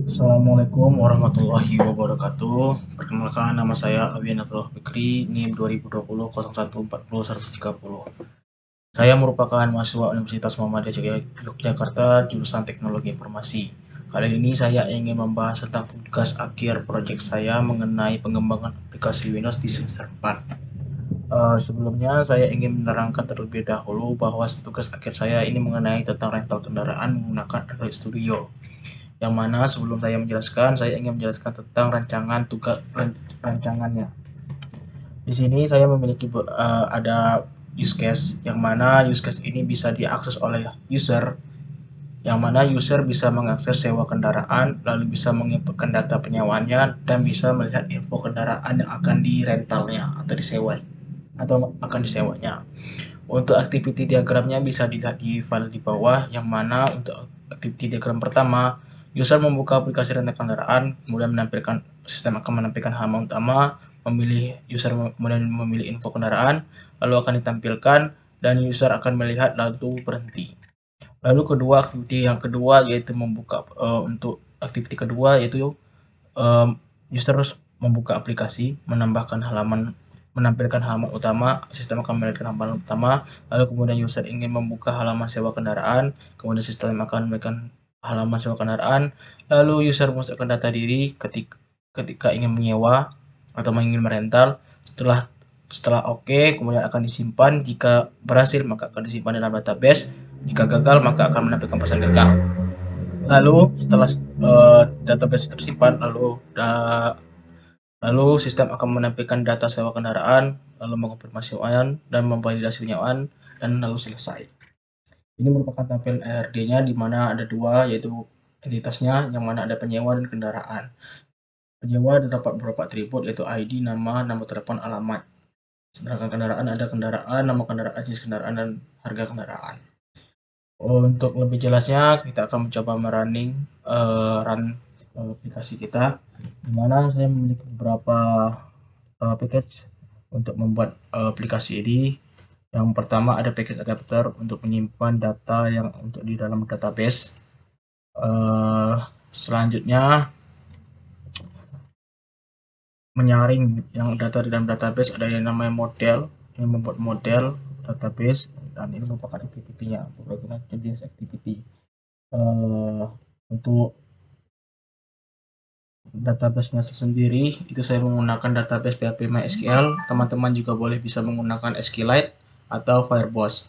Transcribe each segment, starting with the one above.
Assalamualaikum warahmatullahi wabarakatuh. Perkenalkan, nama saya Abian Abdullah Fikri, NIM 2020 Saya merupakan mahasiswa Universitas Muhammadiyah Yogyakarta, jurusan Teknologi Informasi. Kali ini saya ingin membahas tentang tugas akhir proyek saya mengenai pengembangan aplikasi Windows di semester 4. Sebelumnya saya ingin menerangkan terlebih dahulu bahwa tugas akhir saya ini mengenai tentang rental kendaraan menggunakan Android Studio. Yang mana sebelum saya ingin menjelaskan tentang rancangannya. Di sini saya memiliki ada use case, yang mana use case ini bisa diakses oleh user, yang mana user bisa mengakses sewa kendaraan, lalu bisa menginputkan data penyewaannya, dan bisa melihat info kendaraan yang akan direntalnya atau disewa atau akan disewanya. Untuk activity diagramnya bisa dilihat di file di bawah, yang mana untuk activity diagram pertama, user membuka aplikasi rental kendaraan, kemudian sistem akan menampilkan halaman utama, kemudian memilih info kendaraan, lalu akan ditampilkan, dan user akan melihat lalu berhenti. Lalu activity yang kedua yaitu untuk activity kedua yaitu user membuka aplikasi, menampilkan halaman utama, sistem akan menampilkan halaman utama, lalu kemudian user ingin membuka halaman sewa kendaraan, kemudian sistem akan memberikan halaman sewa kendaraan, lalu user memasukkan data diri ketika ingin menyewa atau ingin merental. Setelah oke, kemudian akan disimpan. Jika berhasil maka akan disimpan dalam database, jika gagal maka akan menampilkan pesan gagal. Lalu setelah database tersimpan, lalu sistem akan menampilkan data sewa kendaraan, lalu mengkonfirmasi senyawaan dan memvalidasi senyawaan, dan lalu selesai. Ini merupakan tampilan ERD-nya, di mana ada dua, yaitu entitasnya, yang mana ada penyewa dan kendaraan. Penyewa terdapat beberapa atribut, yaitu ID, nama telepon, alamat. Sedangkan kendaraan ada kendaraan, nama kendaraan, jenis kendaraan, dan harga kendaraan. Untuk lebih jelasnya, kita akan mencoba run aplikasi kita, di mana saya memiliki beberapa package untuk membuat aplikasi ini. Yang pertama ada package adapter untuk menyimpan data yang untuk di dalam database. Selanjutnya menyaring yang data di dalam database, ada yang namanya model, ini membuat model database, dan ini merupakan activity-nya, jenis activity. Untuk database-nya sendiri itu saya menggunakan database PHP MySQL. Teman-teman juga boleh bisa menggunakan SQLite atau Firebase.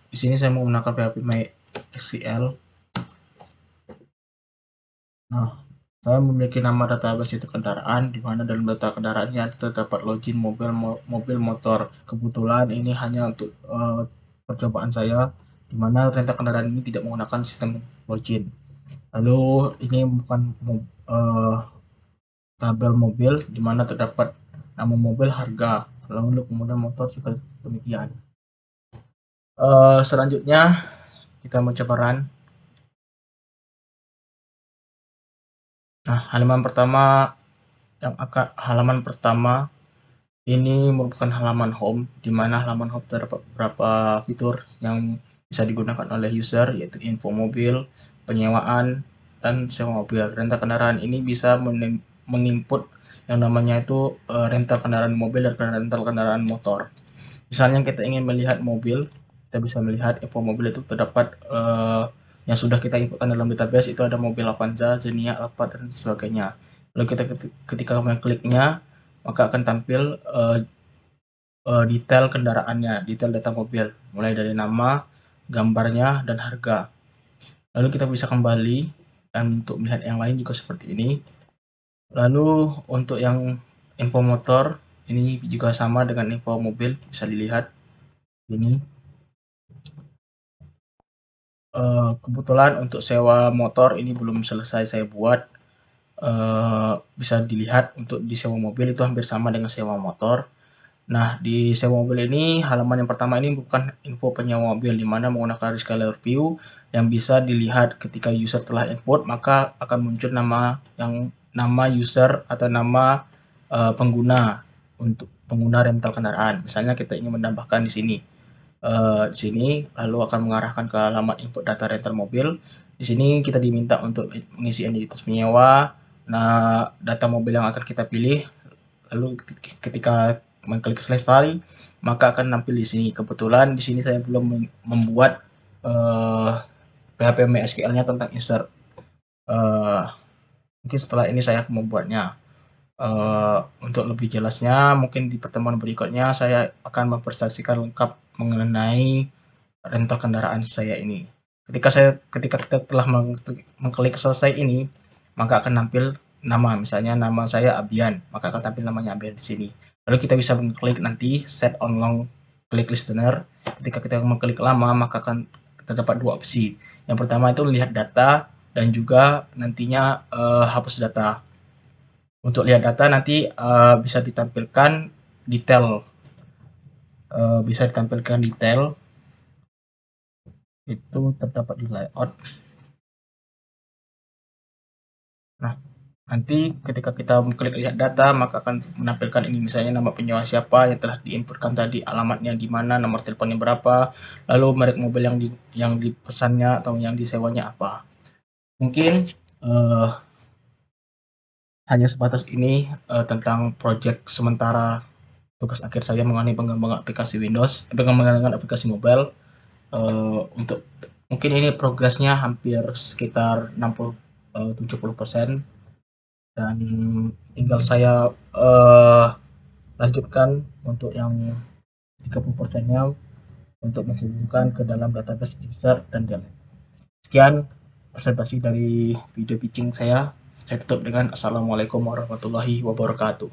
Di sini saya menggunakan PHP MySQL. Nah, saya memiliki nama database itu kendaraan, di mana dalam data kendaraannya terdapat login mobil motor. Kebetulan ini hanya untuk percobaan saya, di mana rental kendaraan ini tidak menggunakan sistem login. Lalu ini bukan tabel mobil, di mana terdapat nama mobil, harga, lalu kemudian motor juga demikian. Selanjutnya kita mencoba run. Nah, halaman pertama ini merupakan halaman home, di mana halaman home terdapat beberapa fitur yang bisa digunakan oleh user, yaitu info mobil, penyewaan, dan sewa mobil. Rental kendaraan ini bisa menginput yang namanya itu rental kendaraan mobil dan rental kendaraan motor. Misalnya kita ingin melihat mobil, kita bisa melihat info mobil itu terdapat yang sudah kita inputkan dalam database, itu ada mobil Avanza, Xenia, Alphard, dan sebagainya. Lalu ketika mengkliknya, maka akan tampil detail kendaraannya, detail data mobil, mulai dari nama, gambarnya, dan harga. Lalu kita bisa kembali, dan untuk melihat yang lain juga seperti ini. Lalu untuk yang info motor, ini juga sama dengan info mobil, bisa dilihat ini. Kebetulan untuk sewa motor ini belum selesai saya buat. Bisa dilihat untuk di sewa mobil itu hampir sama dengan sewa motor. Nah, di sewa mobil ini, halaman yang pertama ini bukan info penyewa mobil, di mana menggunakan rescaler view yang bisa dilihat ketika user telah input, maka akan muncul nama user atau nama pengguna untuk pengguna rental kendaraan. Misalnya kita ingin menambahkan di sini di sini, lalu akan mengarahkan ke alamat input data rental mobil. Di sini kita diminta untuk mengisi identitas penyewa, nah data mobil yang akan kita pilih, lalu ketika mengklik selesai, maka akan nampil di sini. Kebetulan di sini saya belum membuat PHP MySQL-nya tentang insert. Eh, Mungkin setelah ini saya akan membuatnya. Untuk lebih jelasnya, mungkin di pertemuan berikutnya saya akan mempresentasikan lengkap mengenai rental kendaraan saya ini. Ketika kita telah mengklik selesai ini, maka akan nampil nama, misalnya nama saya Abian, maka akan tampil namanya Abian di sini. Lalu kita bisa mengklik nanti set on long click listener. Ketika kita mengklik lama, maka akan terdapat dua opsi. Yang pertama itu lihat data dan juga nantinya hapus data. Untuk lihat data nanti bisa ditampilkan detail, itu terdapat di layout. Nah, nanti ketika kita mengklik lihat data, maka akan menampilkan ini, misalnya nama penyewa siapa yang telah diinputkan tadi, alamatnya di mana, nomor teleponnya berapa, lalu merek mobil yang dipesannya atau yang disewanya apa. Mungkin hanya sebatas ini tentang project sementara tugas akhir saya mengenai pengembangan aplikasi Windows, pengembangan aplikasi mobile. Untuk mungkin ini progresnya hampir sekitar 60-70%, dan tinggal saya lanjutkan untuk yang 30%-nya untuk menghubungkan ke dalam database insert dan delete. Sekian presentasi dari video pitching saya. Saya tutup dengan Assalamualaikum warahmatullahi wabarakatuh.